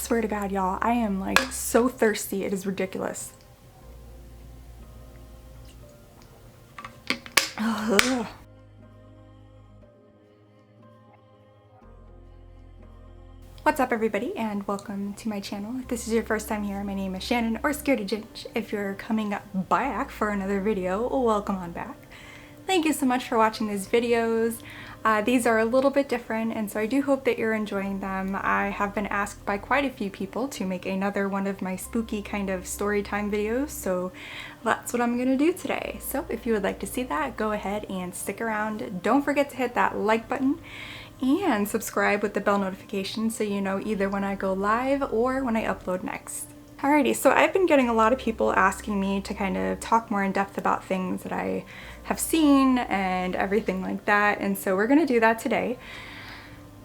swear to God, y'all, I am like so thirsty. It is ridiculous. Ugh. What's up, everybody, and welcome to my channel. If this is your first time here, my name is Shannon, or Scaredy Ginge. If you're coming back for another video, welcome on back. Thank you so much for watching these videos. These are a little bit different, and so I do hope that you're enjoying them. I have been asked by quite a few people to make another one of my spooky kind of story time videos, so that's what I'm gonna do today. So if you would like to see that, go ahead and stick around. Don't forget to hit that like button and subscribe with the bell notification so you know either when I go live or when I upload next. Alrighty, so I've been getting a lot of people asking me to kind of talk more in depth about things that I have seen and everything like that, and so we're gonna do that today.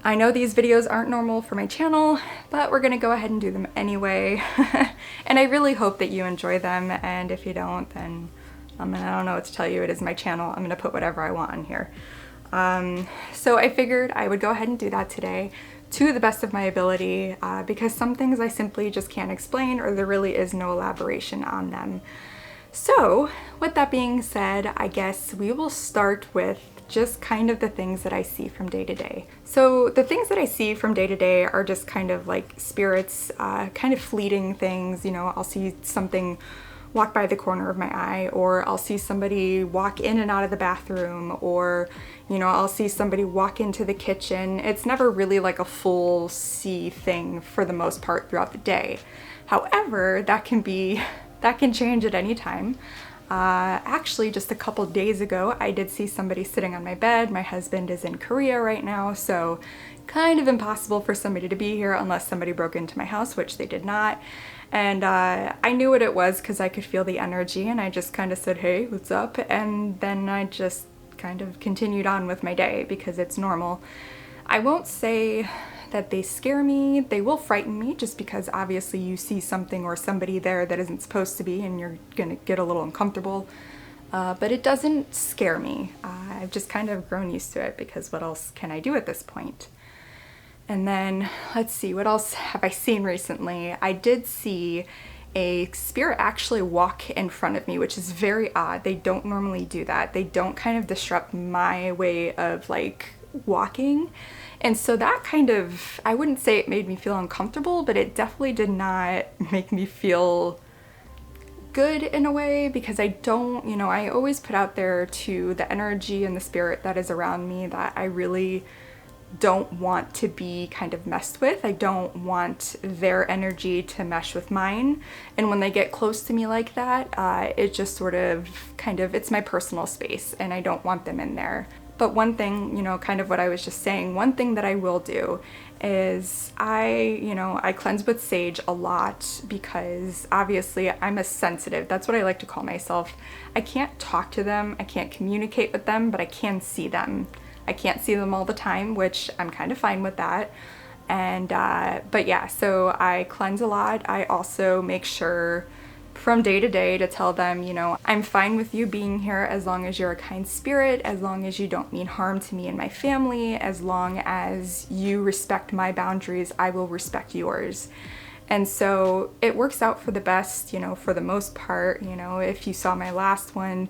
I know these videos aren't normal for my channel, but we're gonna go ahead and do them anyway. And I really hope that you enjoy them, and if you don't, then I don't know what to tell you. It is my channel. I'm gonna put whatever I want on here. So I figured I would go ahead and do that today to the best of my ability, because some things I simply just can't explain, or there really is no elaboration on them. So with that being said, I guess we will start with just kind of the things that I see from day to day. So the things that I see from day to day are just kind of like spirits, kind of fleeting things. You know, I'll see something walk by the corner of my eye, or I'll see somebody walk in and out of the bathroom, or, you know, I'll see somebody walk into the kitchen. It's never really like a full see thing for the most part throughout the day. However, that can change at any time. Actually, just a couple days ago, I did see somebody sitting on my bed. My husband is in Korea right now, so kind of impossible for somebody to be here unless somebody broke into my house, which they did not. And I knew what it was because I could feel the energy, and I just kind of said, hey, what's up? And then I just kind of continued on with my day because it's normal. I won't say that they scare me. They will frighten me just because obviously you see something or somebody there that isn't supposed to be, and you're gonna get a little uncomfortable. But it doesn't scare me. I've just kind of grown used to it because what else can I do at this point? And then, let's see, what else have I seen recently? I did see a spirit actually walk in front of me, which is very odd. They don't normally do that. They don't kind of disrupt my way of like walking. And so that kind of, I wouldn't say it made me feel uncomfortable, but it definitely did not make me feel good in a way, because I don't, you know, I always put out there to the energy and the spirit that is around me that I really don't want to be kind of messed with. I don't want their energy to mesh with mine. And when they get close to me like that, it just sort of kind of, it's my personal space and I don't want them in there. But one thing, you know, kind of what I was just saying, one thing that I will do is I cleanse with sage a lot, because obviously I'm a sensitive. That's what I like to call myself. I can't talk to them, I can't communicate with them, but I can see them. I can't see them all the time, which I'm kind of fine with that. And but yeah, so I cleanse a lot. I also make sure from day to day to tell them, you know, I'm fine with you being here as long as you're a kind spirit, as long as you don't mean harm to me and my family, as long as you respect my boundaries, I will respect yours. And so it works out for the best, you know, for the most part. You know, if you saw my last one,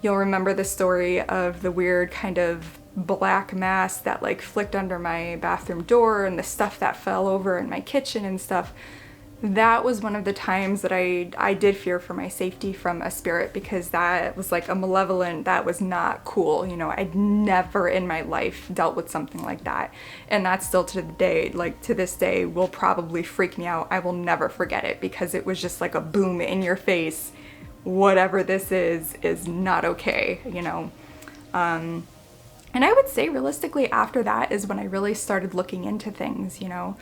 you'll remember the story of the weird kind of black mass that like flicked under my bathroom door and the stuff that fell over in my kitchen and stuff. That was one of the times that I did fear for my safety from a spirit, because that was like a malevolent, that was not cool. You know, I'd never in my life dealt with something like that. And that still to the day, like to this day, will probably freak me out. I will never forget it, because it was just like a boom in your face. Whatever this is not okay, you know. And I would say realistically after that is when I really started looking into things, you know.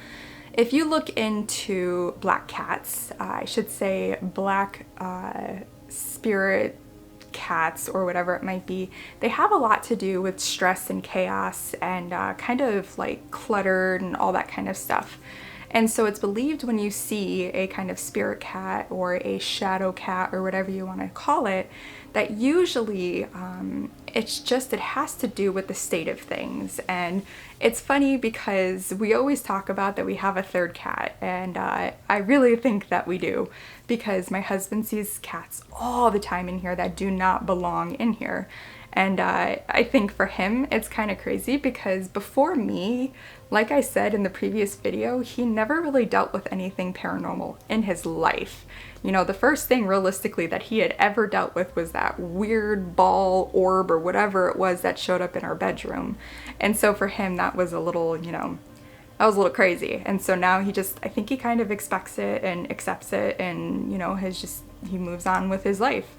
If you look into black cats, I should say black spirit cats or whatever it might be, they have a lot to do with stress and chaos and kind of like cluttered and all that kind of stuff. And so it's believed when you see a kind of spirit cat or a shadow cat or whatever you want to call it, that usually it has to do with the state of things. And it's funny because we always talk about that we have a third cat, and I really think that we do, because my husband sees cats all the time in here that do not belong in here. And I think for him, it's kind of crazy because before me, like I said in the previous video, he never really dealt with anything paranormal in his life. You know, the first thing realistically that he had ever dealt with was that weird ball orb or whatever it was that showed up in our bedroom. And so for him, that was a little, you know, that was a little crazy. And so now I think he kind of expects it and accepts it, and, you know, he moves on with his life.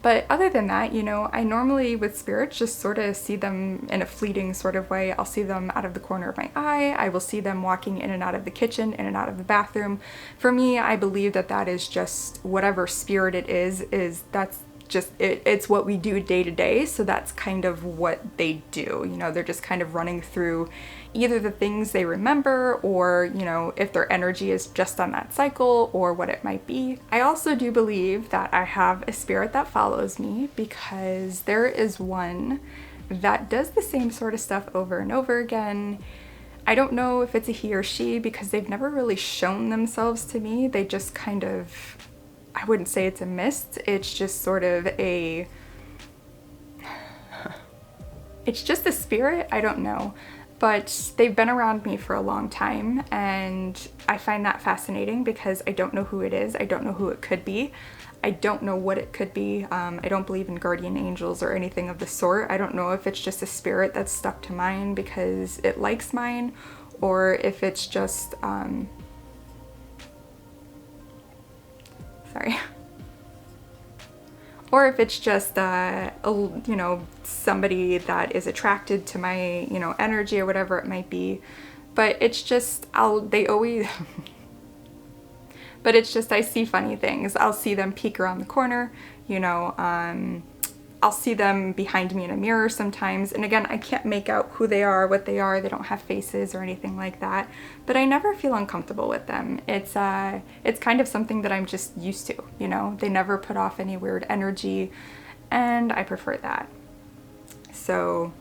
But other than that, you know, I normally with spirits just sort of see them in a fleeting sort of way. I'll see them out of the corner of my eye. I will see them walking in and out of the kitchen, in and out of the bathroom. For me, I believe that that is just whatever spirit it is that's just, it's what we do day to day. So that's kind of what they do. You know, they're just kind of running through either the things they remember, or, you know, if their energy is just on that cycle, or what it might be. I also do believe that I have a spirit that follows me, because there is one that does the same sort of stuff over and over again. I don't know if it's a he or she, because they've never really shown themselves to me. They just kind of, I wouldn't say it's a mist, it's just sort of a, it's just a spirit, I don't know. But they've been around me for a long time, and I find that fascinating because I don't know who it is. I don't know who it could be. I don't know what it could be. I don't believe in guardian angels or anything of the sort. I don't know if it's just a spirit that's stuck to mine because it likes mine, or if it's just, sorry. Or if it's just, you know, somebody that is attracted to my, you know, energy or whatever it might be. But it's just, they always, but it's just, I see funny things. I'll see them peek around the corner, you know, I'll see them behind me in a mirror sometimes. And again, I can't make out who they are, what they are. They don't have faces or anything like that. But I never feel uncomfortable with them. It's kind of something that I'm just used to, you know. They never put off any weird energy, and I prefer that. So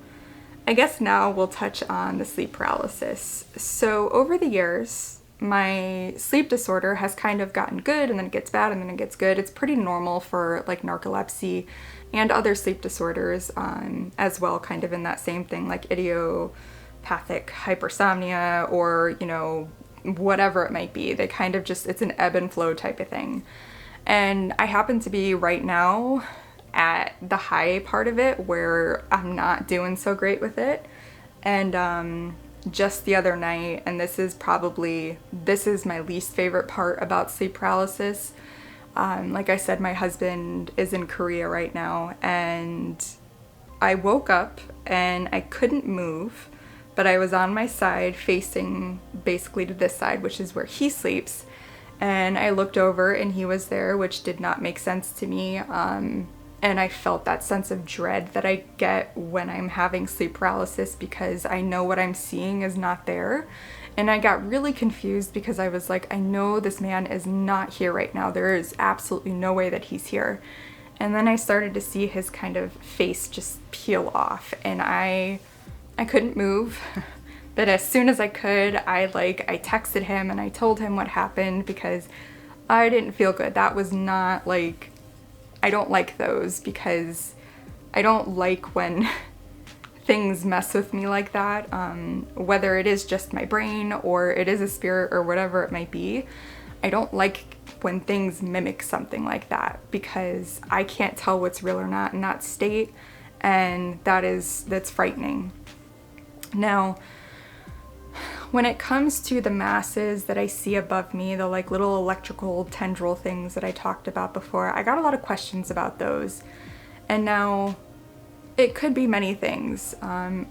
I guess now we'll touch on the sleep paralysis. So over the years, my sleep disorder has kind of gotten good, and then it gets bad, and then it gets good. It's pretty normal for like narcolepsy and other sleep disorders as well, kind of in that same thing, like idiopathic hypersomnia, or, you know, whatever it might be. They kind of just, it's an ebb and flow type of thing. And I happen to be right now at the high part of it, where I'm not doing so great with it. And just the other night, and this is my least favorite part about sleep paralysis. Like I said, my husband is in Korea right now, and I woke up and I couldn't move, but I was on my side facing basically to this side, which is where he sleeps. And I looked over and he was there, which did not make sense to me. And I felt that sense of dread that I get when I'm having sleep paralysis, because I know what I'm seeing is not there. And I got really confused because I was like, I know this man is not here right now. There is absolutely no way that he's here. And then I started to see his kind of face just peel off, and I couldn't move. But as soon as I could, I texted him and I told him what happened, because I didn't feel good. That was not like, I don't like those, because I don't like when things mess with me like that, whether it is just my brain or it is a spirit or whatever it might be. I don't like when things mimic something like that, because I can't tell what's real or not in that state, and that's frightening. Now, when it comes to the masses that I see above me, the like little electrical tendril things that I talked about before, I got a lot of questions about those. And now, it could be many things.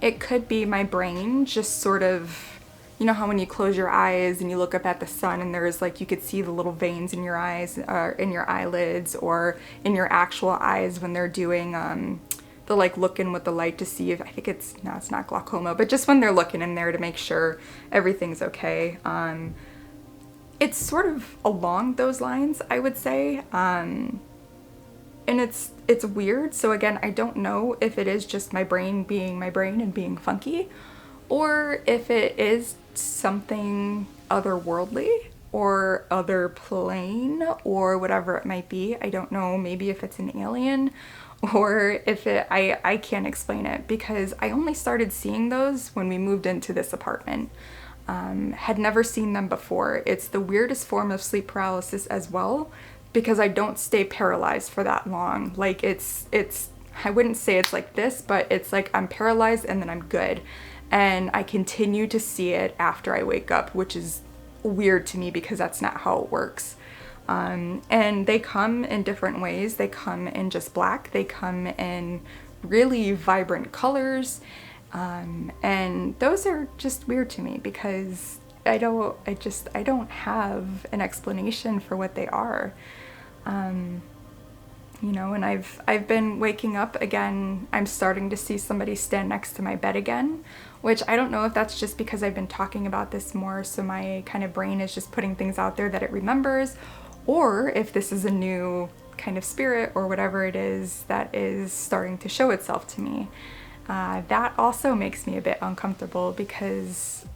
It could be my brain just sort of, you know how when you close your eyes and you look up at the sun and there's like, you could see the little veins in your eyes, in your eyelids, or in your actual eyes when they're doing they'll like look in with the light to see if, I think it's, no, it's not glaucoma, but just when they're looking in there to make sure everything's okay. It's sort of along those lines, I would say. And it's weird. So again, I don't know if it is just my brain being my brain and being funky, or if it is something otherworldly or other plane or whatever it might be. I don't know, maybe if it's an alien, or if I can't explain it, because I only started seeing those when we moved into this apartment. Had never seen them before. It's the weirdest form of sleep paralysis as well, because I don't stay paralyzed for that long. Like it's I wouldn't say it's like this, but it's like I'm paralyzed and then I'm good. And I continue to see it after I wake up, which is weird to me because that's not how it works. And they come in different ways. They come in just black. They come in really vibrant colors. And those are just weird to me because I don't have an explanation for what they are. You know, and I've been waking up again. I'm starting to see somebody stand next to my bed again, which I don't know if that's just because I've been talking about this more, so my kind of brain is just putting things out there that it remembers, or if this is a new kind of spirit or whatever it is that is starting to show itself to me. That also makes me a bit uncomfortable, because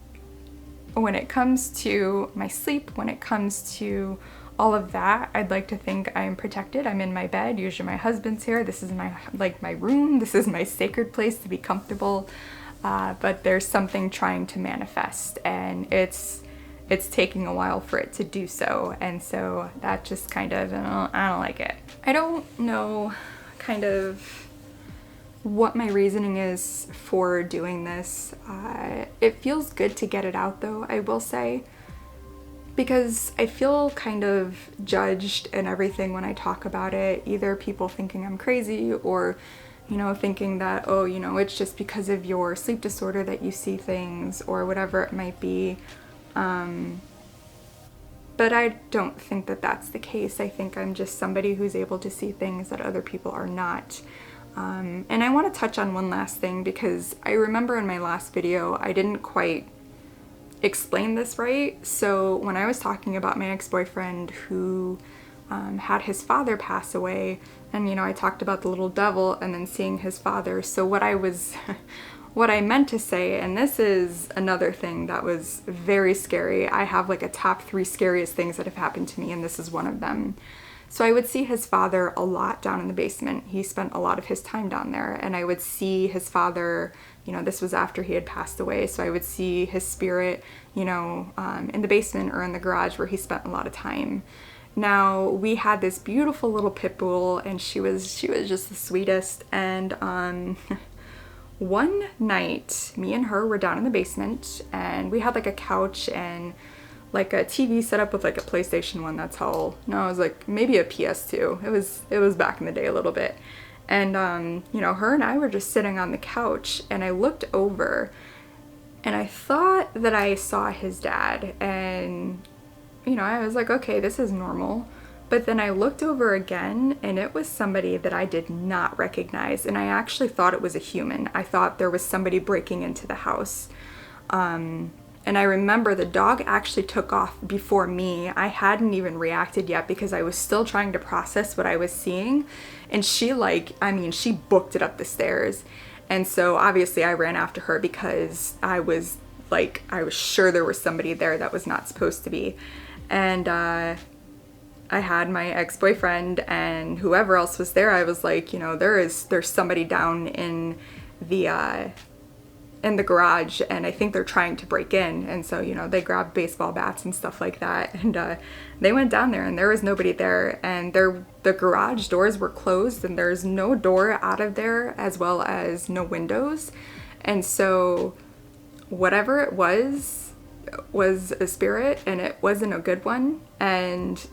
when it comes to my sleep, when it comes to all of that, I'd like to think I'm protected. I'm in my bed. Usually my husband's here. This is my room. This is my sacred place to be comfortable. But there's something trying to manifest, and it's taking a while for it to do so. And so that just kind of, I don't like it. I don't know kind of what my reasoning is for doing this. It feels good to get it out though, I will say, because I feel kind of judged and everything when I talk about it, either people thinking I'm crazy or, you know, thinking that, oh, you know, it's just because of your sleep disorder that you see things or whatever it might be. But I don't think that that's the case. I think I'm just somebody who's able to see things that other people are not. And I want to touch on one last thing, because I remember in my last video I didn't quite explain this right. So when I was talking about my ex-boyfriend who had his father pass away, and you know, I talked about the little devil and then seeing his father. So what I meant to say, and this is another thing that was very scary. I have like a top 3 scariest things that have happened to me, and this is one of them. So I would see his father a lot down in the basement. He spent a lot of his time down there, and I would see his father, you know, this was after he had passed away, so I would see his spirit, you know, in the basement or in the garage where he spent a lot of time. Now, we had this beautiful little pit bull, and she was just the sweetest, and one night, me and her were down in the basement, and we had like a couch and like a TV set up with like a PlayStation 1, that's how old. No, it was like maybe a PS2. It was back in the day a little bit. And you know, her and I were just sitting on the couch, and I looked over and I thought that I saw his dad, and you know, I was like, okay, this is normal. But then I looked over again, and it was somebody that I did not recognize, and I actually thought it was a human. I thought there was somebody breaking into the house. And I remember the dog actually took off before me. I hadn't even reacted yet because I was still trying to process what I was seeing. And she she booked it up the stairs. And so obviously I ran after her because I was sure there was somebody there that was not supposed to be. And I had my ex-boyfriend and whoever else was there. I was like, you know, there's somebody down in the garage, and I think they're trying to break in. And so, you know, they grabbed baseball bats and stuff like that, and they went down there, and there was nobody there, and the garage doors were closed, and there's no door out of there, as well as no windows. And so whatever it was a spirit, and it wasn't a good one. And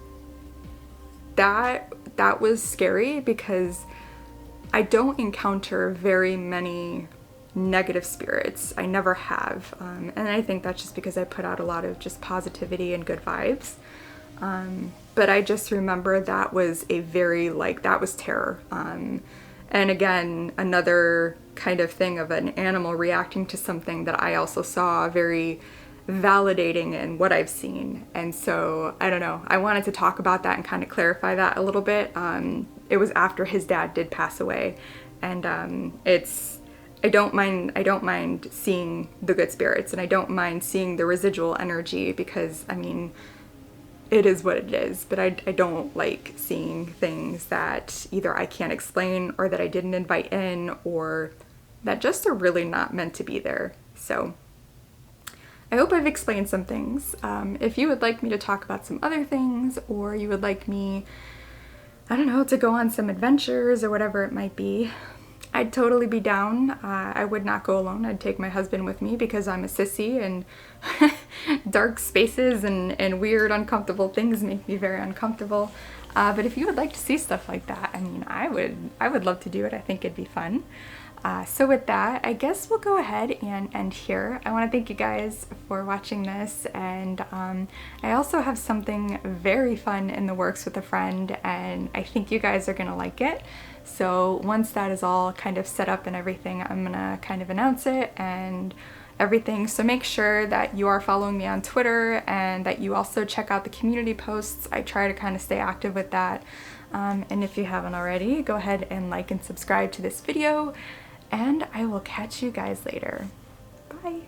that was scary because I don't encounter very many negative spirits. I never have. And I think that's just because I put out a lot of just positivity and good vibes. But I just remember that was that was terror. And again, another kind of thing of an animal reacting to something that I also saw very validating in what I've seen. And so, I don't know, I wanted to talk about that and kind of clarify that a little bit. It was after his dad did pass away, and I don't mind seeing the good spirits, and I don't mind seeing the residual energy, because I mean, it is what it is, but I don't like seeing things that either I can't explain or that I didn't invite in, or that just are really not meant to be there. So I hope I've explained some things. If you would like me to talk about some other things, or you would like me, I don't know, to go on some adventures or whatever it might be, I'd totally be down. I would not go alone. I'd take my husband with me, because I'm a sissy, and dark spaces and weird, uncomfortable things make me very uncomfortable. But if you would like to see stuff like that, I mean, I would love to do it. I think it'd be fun. So with that, I guess we'll go ahead and end here. I want to thank you guys for watching this, and I also have something very fun in the works with a friend, and I think you guys are gonna like it. So once that is all kind of set up and everything, I'm gonna kind of announce it and everything. So make sure that you are following me on Twitter, and that you also check out the community posts. I try to kind of stay active with that. And if you haven't already, go ahead and like and subscribe to this video, and I will catch you guys later. Bye.